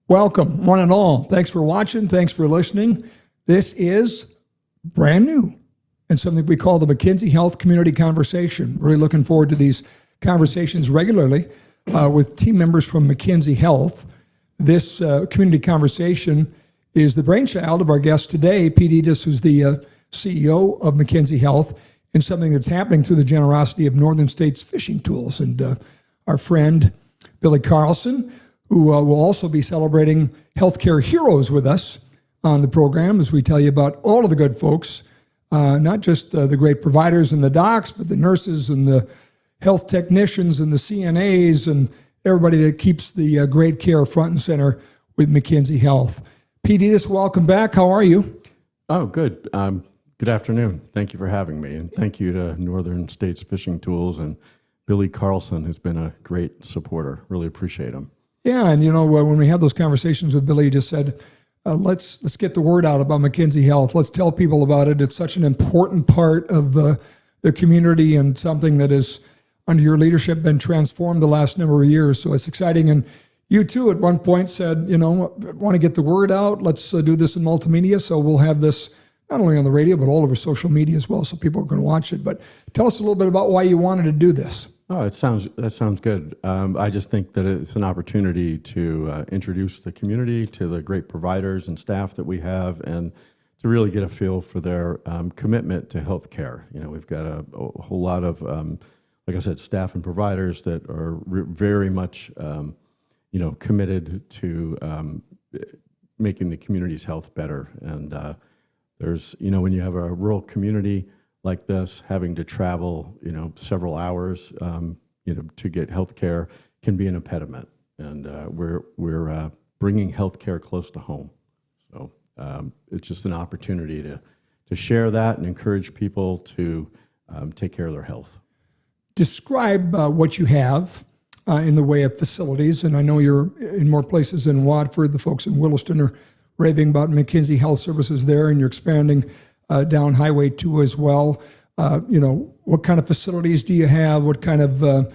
Welcome, one and all. Thanks for watching. Thanks for listening. This is brand new and something we call the McKenzie Health Community Conversation. Really looking forward to these conversations regularly with team members from McKenzie Health. This community conversation is the brainchild of our guest today, Pete Edis, who's the CEO of McKenzie Health, and something that's happening through the generosity of Northern States Fishing Tools. And our friend, Billy Carlson, who will also be celebrating Healthcare Heroes with us on the program as we tell you about all of the good folks, not just the great providers and the docs, but the nurses and the health technicians and the CNAs and everybody that keeps the great care front and center with McKenzie Health. Pete Edis, welcome back. How are you? Oh, good. Good afternoon. Thank you for having me. And thank you to Northern States Fishing Tools and Billy Carlson, who's been a great supporter. Really appreciate him. Yeah, and you know, when we had those conversations with Billy, he just said, let's get the word out about McKenzie Health. Let's tell people about it. It's such an important part of the community and something that has, under your leadership, been transformed the last number of years. So it's exciting. And you too, at one point, said, you know, want to get the word out. Let's do this in multimedia. So we'll have this not only on the radio, but all over social media as well, so people can watch it. But tell us a little bit about why you wanted to do this. Oh, that sounds good. I just think that it's an opportunity to introduce the community to the great providers and staff that we have, and to really get a feel for their commitment to healthcare. You know, we've got a whole lot of, like I said, staff and providers that are very much, committed to making the community's health better. And there's, when you have a rural community like this, having to travel, several hours, to get health care can be an impediment. And we're bringing health care close to home. So it's just an opportunity to share that and encourage people to take care of their health. Describe what you have in the way of facilities. And I know you're in more places than Watford. The folks in Williston are raving about McKenzie Health Services there, and you're expanding down Highway 2 as well. What kind of facilities do you have? What kind of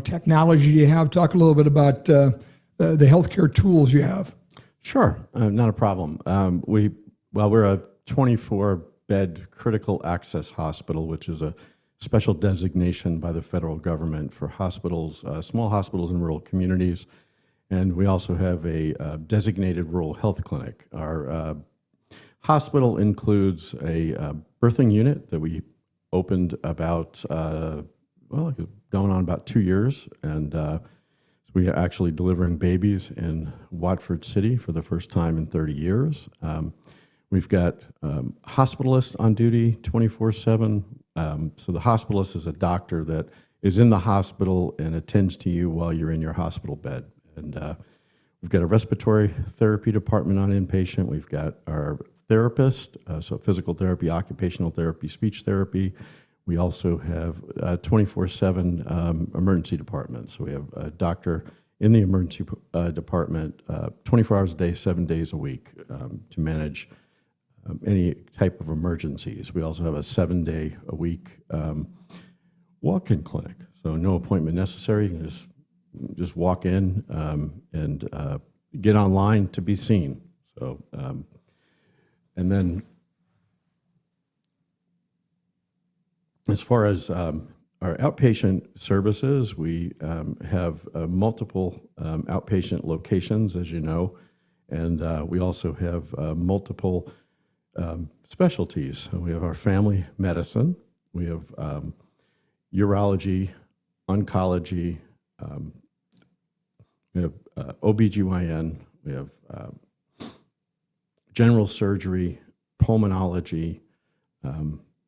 technology do you have? Talk a little bit about the healthcare tools you have. Sure, not a problem. We're a 24-bed critical access hospital, which is a special designation by the federal government for hospitals, small hospitals in rural communities. And we also have a designated rural health clinic. Our hospital includes a birthing unit that we opened about, going on about 2 years. And we are actually delivering babies in Watford City for the first time in 30 years. We've got hospitalists on duty 24/7. So the hospitalist is a doctor that is in the hospital and attends to you while you're in your hospital bed. And we've got a respiratory therapy department on inpatient. We've got our therapist, so physical therapy, occupational therapy, speech therapy. We also have 24/7 emergency department. So we have a doctor in the emergency department 24 hours a day, 7 days a week to manage any type of emergencies. We also have a 7-day-a-week walk-in clinic. So no appointment necessary. You can just walk in and get online to be seen. So, and then as far as our outpatient services, we have multiple outpatient locations, as you know, and we also have multiple specialties. So we have our family medicine, we have urology, oncology, we have OBGYN, we have general surgery, pulmonology.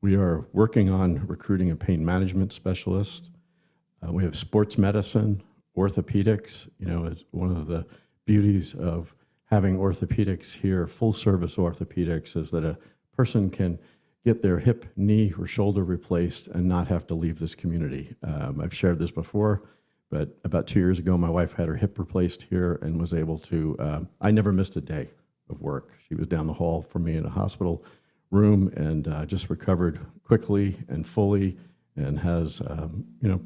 We are working on recruiting a pain management specialist. We have sports medicine, orthopedics. It's one of the beauties of having orthopedics here, full service orthopedics, is that a person can get their hip, knee, or shoulder replaced and not have to leave this community. I've shared this before, but about 2 years ago, my wife had her hip replaced here and was able to, I never missed a day of work. She was down the hall from me in a hospital room and just recovered quickly and fully and has,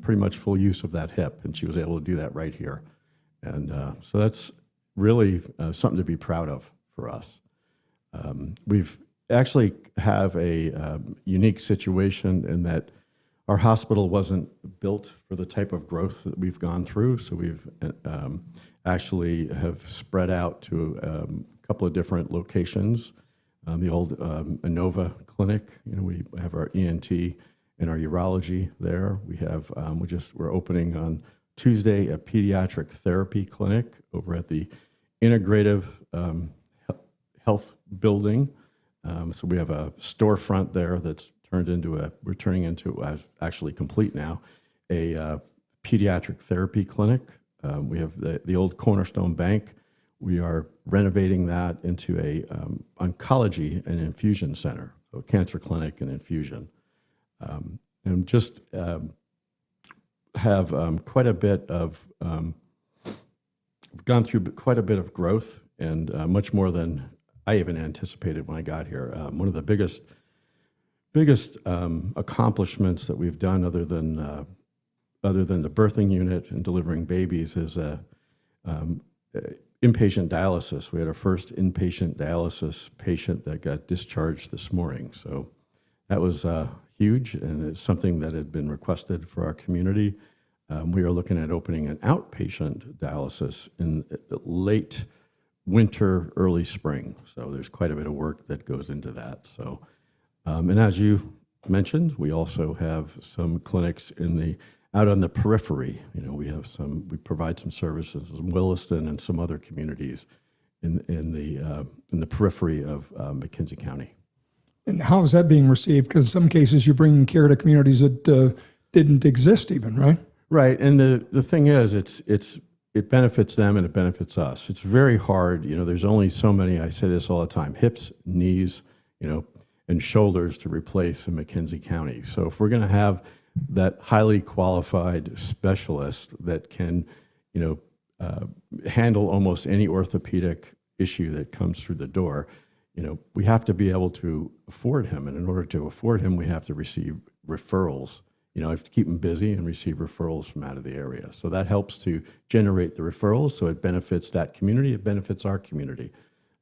pretty much full use of that hip. And she was able to do that right here. And so that's really something to be proud of for us. We've actually have a unique situation in that our hospital wasn't built for the type of growth that we've gone through, so we've actually have spread out to a couple of different locations. The old Inova clinic, we have our ENT and our urology there. We have we're opening on Tuesday a pediatric therapy clinic over at the Integrative Health Building. So we have a storefront there that's we're turning into, actually complete now, a pediatric therapy clinic. We have the old Cornerstone Bank. We are renovating that into a oncology and infusion center, so cancer clinic and infusion. And just have quite a bit of, gone through quite a bit of growth and much more than I even anticipated when I got here. One of the biggest accomplishments that we've done, other than the birthing unit and delivering babies, is inpatient dialysis. We had our first inpatient dialysis patient that got discharged this morning. So that was huge, and it's something that had been requested for our community. We are looking at opening an outpatient dialysis in late winter, early spring. So there's quite a bit of work that goes into that. So, and as you mentioned, we also have some clinics out on the periphery. We provide some services in Williston and some other communities in the periphery of McKenzie County. And how is that being received? Because in some cases you're bringing care to communities that didn't exist even, right? Right, and the thing is, it benefits them and it benefits us. It's very hard, there's only so many, I say this all the time, hips, knees, and shoulders to replace in McKenzie County. So if we're going to have that highly qualified specialist that can, handle almost any orthopedic issue that comes through the door, we have to be able to afford him. And in order to afford him, we have to receive referrals. I have to keep them busy and receive referrals from out of the area. So that helps to generate the referrals. So it benefits that community. It benefits our community.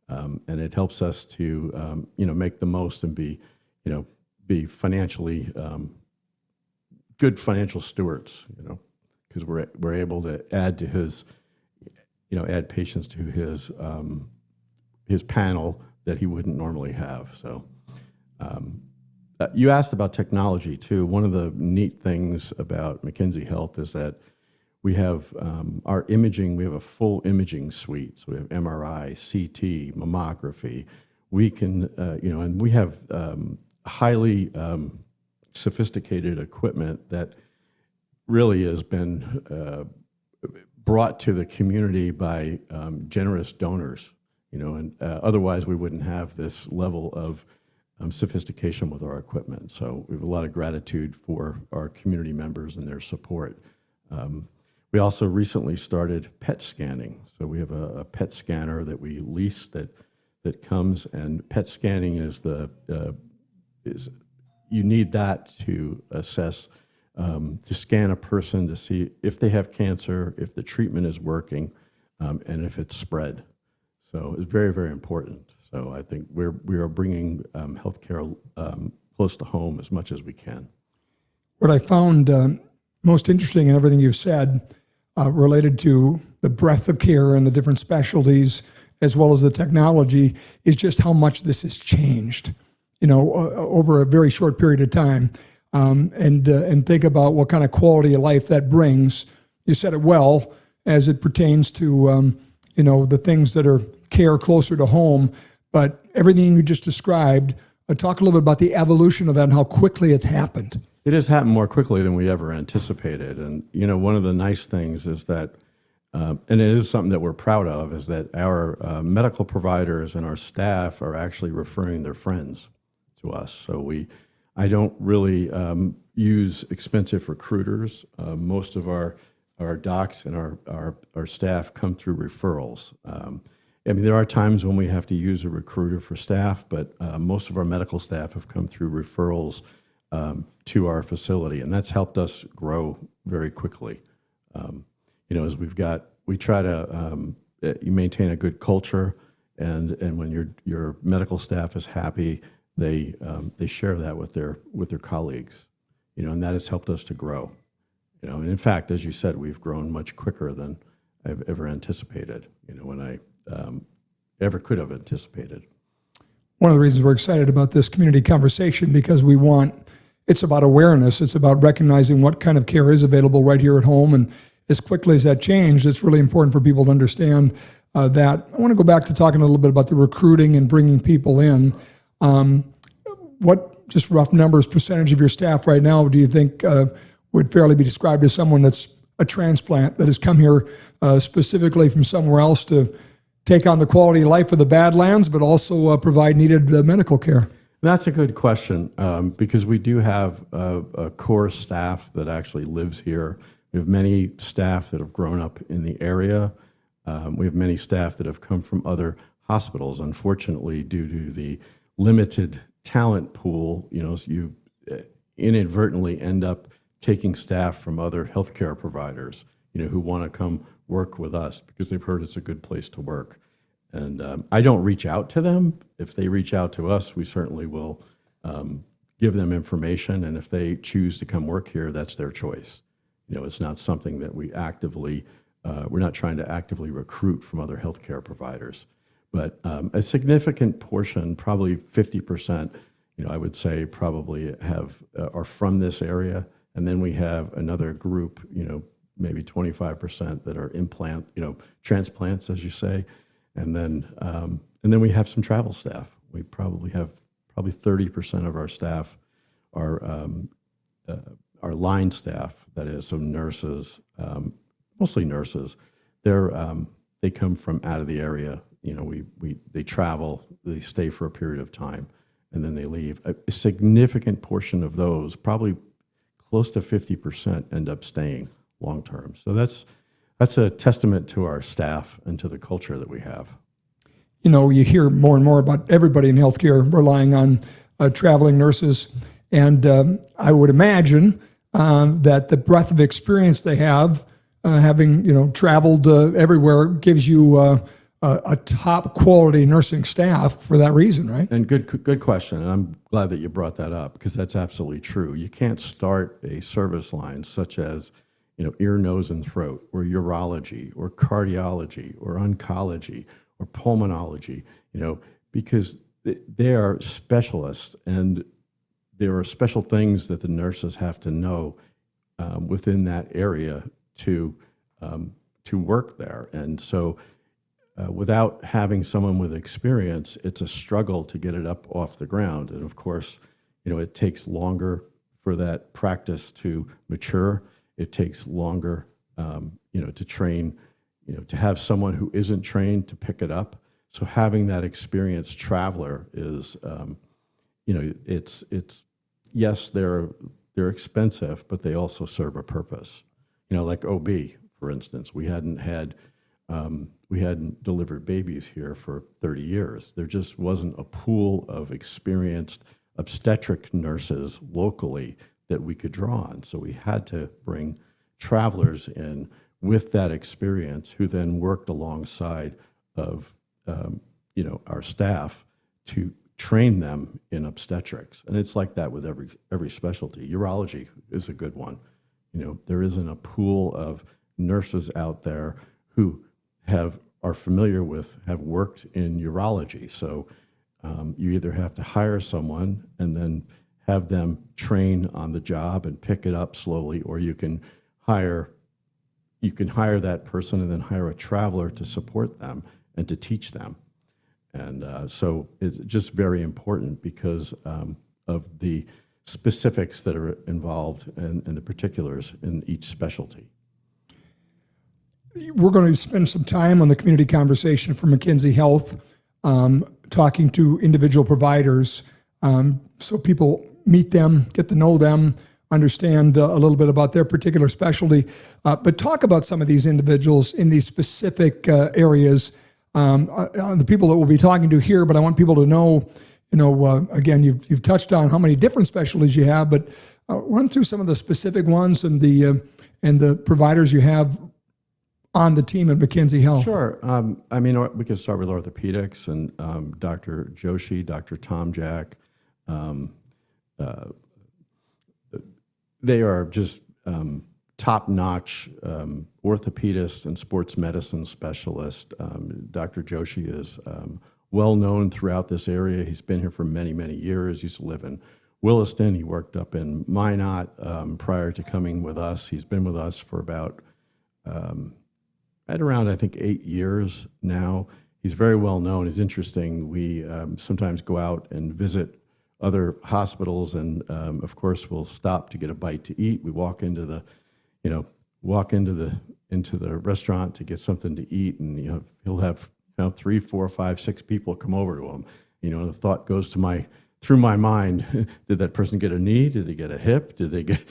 And it helps us to, make the most and be financially good financial stewards, because we're able to add to his, add patients to his panel that he wouldn't normally have. So you asked about technology too. One of the neat things about McKenzie Health is that we have our imaging. We have a full imaging suite. So we have MRI, CT, mammography. We can, and we have highly sophisticated equipment that really has been brought to the community by generous donors. And otherwise we wouldn't have this level of sophistication with our equipment. So we have a lot of gratitude for our community members and their support. We also recently started PET scanning. So we have a PET scanner that we lease that comes, and PET scanning is you need that to assess, to scan a person to see if they have cancer, if the treatment is working, and if it's spread. So it's very, very important. So I think we are bringing healthcare close to home as much as we can. What I found most interesting in everything you've said related to the breadth of care and the different specialties, as well as the technology, is just how much this has changed, over a very short period of time. And think about what kind of quality of life that brings. You said it well as it pertains to, the things that are care closer to home. But everything you just described, talk a little bit about the evolution of that and how quickly it's happened. It has happened more quickly than we ever anticipated. And, one of the nice things is that, and it is something that we're proud of, is that our medical providers and our staff are actually referring their friends to us. So I don't really use expensive recruiters. Most of our docs and our staff come through referrals. There are times when we have to use a recruiter for staff, but most of our medical staff have come through referrals to our facility, and that's helped us grow very quickly. As we try to you maintain a good culture, and when your medical staff is happy, they share that with their colleagues, and that has helped us to grow. And in fact, as you said, we've grown much quicker than I've ever anticipated. When I ever could have anticipated. One of the reasons we're excited about this community conversation, because it's about awareness. It's about recognizing what kind of care is available right here at home. And as quickly as that changed, it's really important for people to understand that. I want to go back to talking a little bit about the recruiting and bringing people in. What, just rough numbers, percentage of your staff right now do you think would fairly be described as someone that's a transplant that has come here specifically from somewhere else to take on the quality of life of the Badlands, but also provide needed medical care? That's a good question, because we do have a core staff that actually lives here. We have many staff that have grown up in the area. We have many staff that have come from other hospitals. Unfortunately, due to the limited talent pool, you inadvertently end up taking staff from other healthcare providers, who want to come work with us because they've heard it's a good place to work. And I don't reach out to them. If they reach out to us, we certainly will give them information. And if they choose to come work here, that's their choice. It's not something that we're not trying to actively recruit from other healthcare providers. But a significant portion, probably 50%, I would say probably are from this area. And then we have another group, maybe 25% that are transplants, as you say. And then we have some travel staff. We probably have 30% of our staff are line staff. That is, so nurses, mostly nurses. They come from out of the area. They travel, they stay for a period of time, and then they leave. A significant portion of those, probably close to 50%, end up staying long term. So that's a testament to our staff and to the culture that we have. You hear more and more about everybody in healthcare relying on traveling nurses, and I would imagine that the breadth of experience they have, having traveled everywhere, gives you a top quality nursing staff for that reason, right? And good question, and I'm glad that you brought that up, because that's absolutely true. You can't start a service line such as ear, nose, and throat, or urology, or cardiology, or oncology, or pulmonology, because they are specialists, and there are special things that the nurses have to know within that area to work there. And so without having someone with experience, it's a struggle to get it up off the ground. And of course, it takes longer for that practice to mature. It takes longer, to train, to have someone who isn't trained to pick it up. So having that experienced traveler is, it's yes, they're expensive, but they also serve a purpose. Like OB, for instance, we hadn't delivered babies here for 30 years. There just wasn't a pool of experienced obstetric nurses locally that we could draw on. So we had to bring travelers in with that experience, who then worked alongside of our staff to train them in obstetrics. And it's like that with every specialty. Urology is a good one. There isn't a pool of nurses out there who are familiar with, have worked in urology. So you either have to hire someone and then have them train on the job and pick it up slowly, or you can hire that person and then hire a traveler to support them and to teach them. And so it's just very important because of the specifics that are involved and the particulars in each specialty. We're going to spend some time on the community conversation for McKenzie Health, talking to individual providers, so people meet them, get to know them, understand a little bit about their particular specialty, but talk about some of these individuals in these specific areas. The people that we'll be talking to here, but I want people to know, again, you've touched on how many different specialties you have, but run through some of the specific ones and the providers you have on the team at McKenzie Health? Sure. We could start with orthopedics and Dr. Joshi, Dr. Tom Jack. They are just top-notch orthopedists and sports medicine specialists. Dr. Joshi is well-known throughout this area. He's been here for many, many years. He used to live in Williston. He worked up in Minot prior to coming with us. He's been with us for about at around, I think, 8 years now. He's very well known. It's interesting. We sometimes go out and visit other hospitals, and of course, we'll stop to get a bite to eat. We walk into the restaurant to get something to eat, and he'll have 3, 4, 5, 6 people come over to him. The thought goes through my mind: did that person get a knee? Did they get a hip? Did they get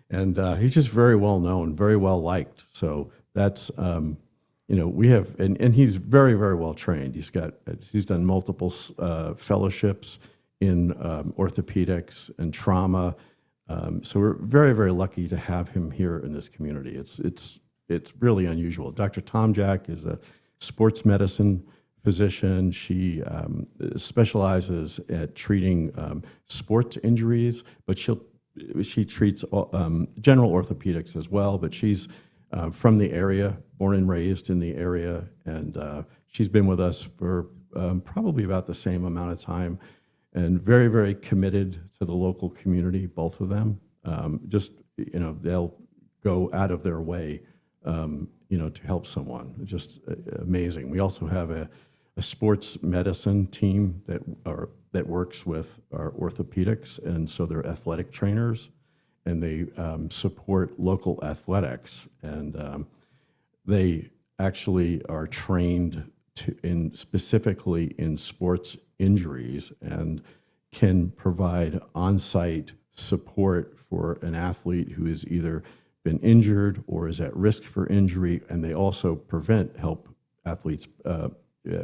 And he's just very well known, very well liked. So that's we have, and he's very, very well trained. He's done multiple fellowships in orthopedics and trauma. So we're very, very lucky to have him here in this community. It's really unusual. Dr. Tom Jack is a sports medicine physician. She specializes at treating sports injuries, but she treats general orthopedics as well. But she's from the area, born and raised in the area, and she's been with us for probably about the same amount of time, and very, very committed to the local community, both of them. They'll go out of their way, to help someone. Just amazing. We also have a sports medicine team that works with our orthopedics, and so they're athletic trainers, and they support local athletics, and they actually are trained specifically in sports injuries and can provide on-site support for an athlete who has either been injured or is at risk for injury, and they also help athletes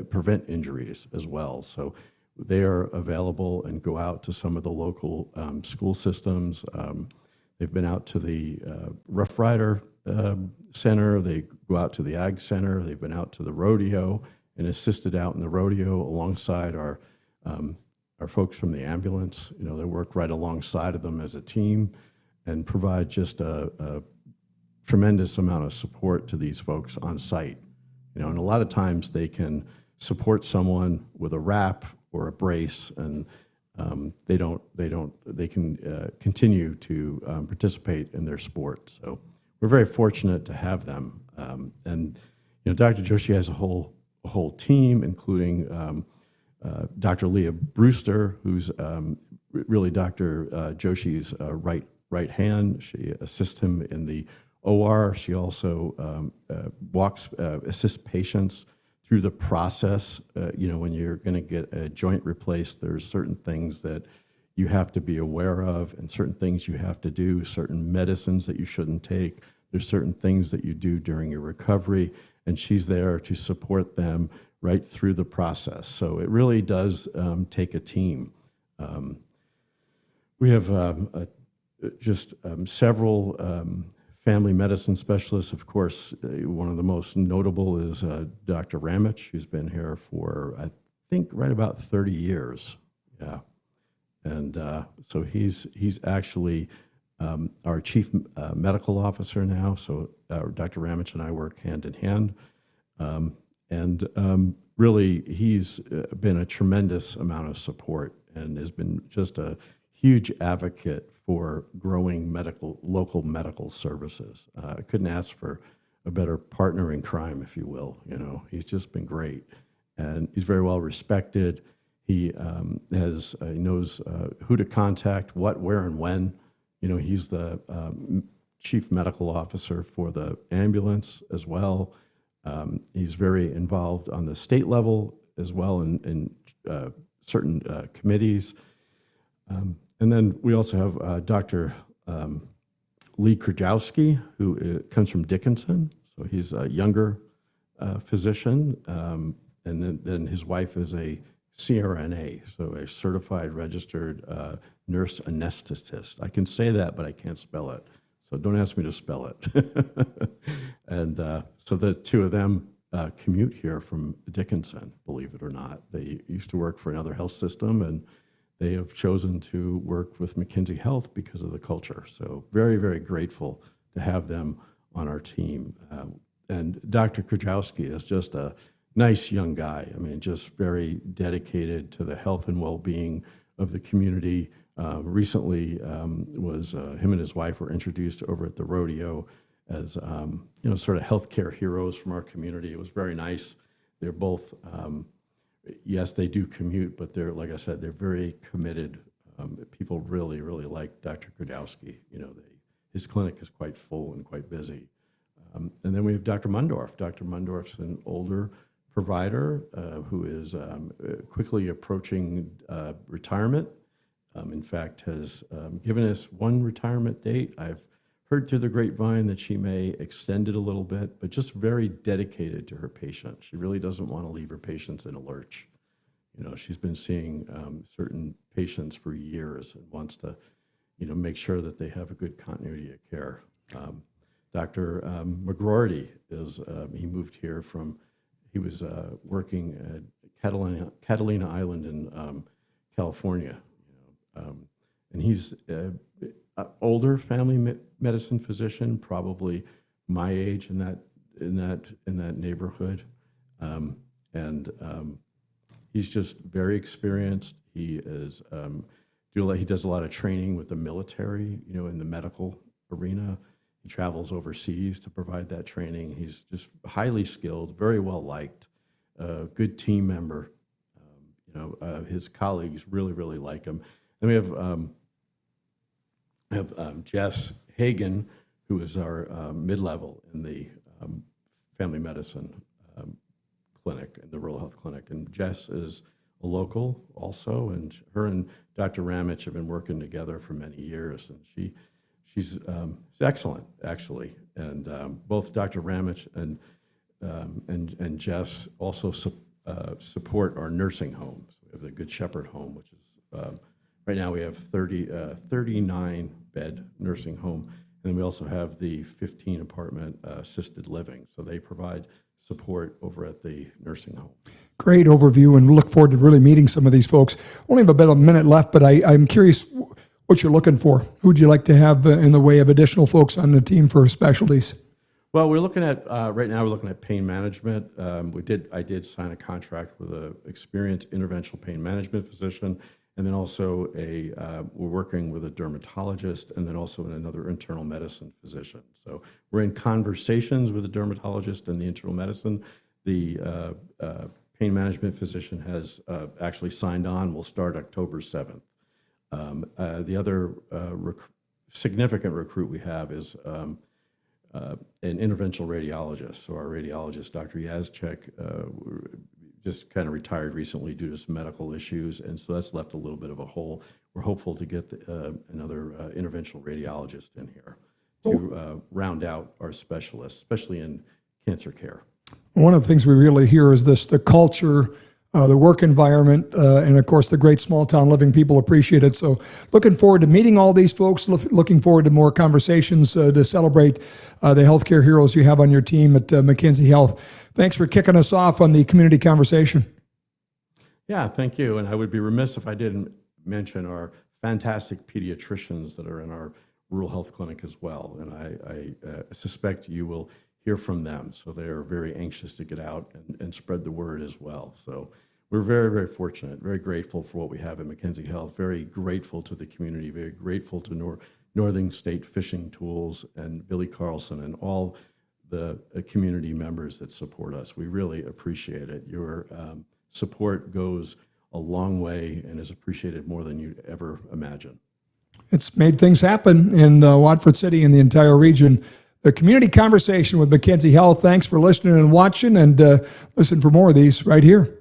prevent injuries as well. So they are available and go out to some of the local school systems. They've been out to the Rough Rider Center. They go out to the Ag Center. They've been out to the rodeo and assisted out in the rodeo alongside our folks from the ambulance. They work right alongside of them as a team and provide just a tremendous amount of support to these folks on site. And a lot of times they can support someone with a wrap or a brace, and they can continue to participate in their sport. So we're very fortunate to have them. And Dr. Joshi has a whole team, including Dr. Leah Brewster, who's really Dr. Joshi's right hand. She assists him in the OR. She also assists patients through the process. When you're going to get a joint replaced, there's certain things that you have to be aware of and certain things you have to do, certain medicines that you shouldn't take. There's certain things that you do during your recovery, and she's there to support them right through the process. So it really does take a team. We have several family medicine specialists. Of course, one of the most notable is Dr. Ramich, who's been here for, I think, right about 30 years. Yeah. And so he's actually our chief medical officer now. So Dr. Ramich and I work hand in hand. Really, he's been a tremendous amount of support and has been just a huge advocate for growing local medical services. I couldn't ask for a better partner in crime, if you will. He's just been great, and he's very well respected. He knows who to contact, what, where, and when. He's the chief medical officer for the ambulance as well. He's very involved on the state level as well in certain committees. And then we also have Dr. Lee Krajowski, who comes from Dickinson. So he's a younger physician. And then his wife is a CRNA, so a certified registered nurse anesthetist. I can say that, but I can't spell it. So don't ask me to spell it. And so the two of them commute here from Dickinson, believe it or not. They used to work for another health system, and they have chosen to work with McKenzie Health because of the culture. So very, very grateful to have them on our team. And Dr. Krajowski is just a nice young guy. I mean, just very dedicated to the health and well-being of the community. Recently, was him and his wife were introduced over at the rodeo as sort of healthcare heroes from our community. It was very nice. They're both, yes, they do commute, but they're, like I said, they're very committed. People really, really like Dr. Krajowski. His clinic is quite full and quite busy. And then we have Dr. Mundorf. Dr. Mundorf's an older provider who is quickly approaching retirement. In fact, has given us one retirement date. I've heard through the grapevine that she may extend it a little bit, but just very dedicated to her patients. She really doesn't want to leave her patients in a lurch. She's been seeing certain patients for years and wants to, make sure that they have a good continuity of care. Dr. McGroarty he moved here he was working at Catalina Island in California. And he's an older family medicine physician, probably my age in that neighborhood, and he's just very experienced. He is he does a lot of training with the military, in the medical arena. He travels overseas to provide that training. He's just highly skilled, very well liked, good team member. His colleagues really, really like him. Then we have Jess Hagan, who is our mid-level in the family medicine clinic, in the rural health clinic. And Jess is a local also, and her and Dr. Ramich have been working together for many years, and she's excellent, actually. And both Dr. Ramich and Jess also support our nursing homes. We have the Good Shepherd home, which is right now we have 39 bed nursing home, and then we also have the 15 apartment assisted living. So they provide support over at the nursing home. Great overview, and look forward to really meeting some of these folks. Only have about a minute left, but I'm curious what you're looking for. Who would you like to have in the way of additional folks on the team for specialties? Well, we're looking at, right now we're looking at pain management. I did sign a contract with an experienced interventional pain management physician, and then also we're working with a dermatologist, and then also another internal medicine physician. So we're in conversations with the dermatologist and the internal medicine. The pain management physician has actually signed on. We'll start October 7th. The other significant recruit we have is an interventional radiologist. So our radiologist, Dr. Yazchek, just kind of retired recently due to some medical issues, and so that's left a little bit of a hole. We're hopeful to get another interventional radiologist in here to round out our specialists, especially in cancer care. One of the things we really hear is the culture, the work environment, and of course the great small town living. People appreciate it. So looking forward to meeting all these folks, looking forward to more conversations to celebrate the healthcare heroes you have on your team at McKenzie Health. Thanks for kicking us off on the community conversation. Yeah, thank you. And I would be remiss if I didn't mention our fantastic pediatricians that are in our rural health clinic as well. And I suspect you will hear from them. So they are very anxious to get out and spread the word as well. So we're very, very fortunate, very grateful for what we have at McKenzie Health, very grateful to the community, very grateful to Northern State Fishing Tools and Billy Carlson and all the community members that support us. We really appreciate it. Your support goes a long way and is appreciated more than you'd ever imagine. It's made things happen in Watford City and the entire region. The community conversation with McKenzie Health. Thanks for listening and watching, and listen for more of these right here.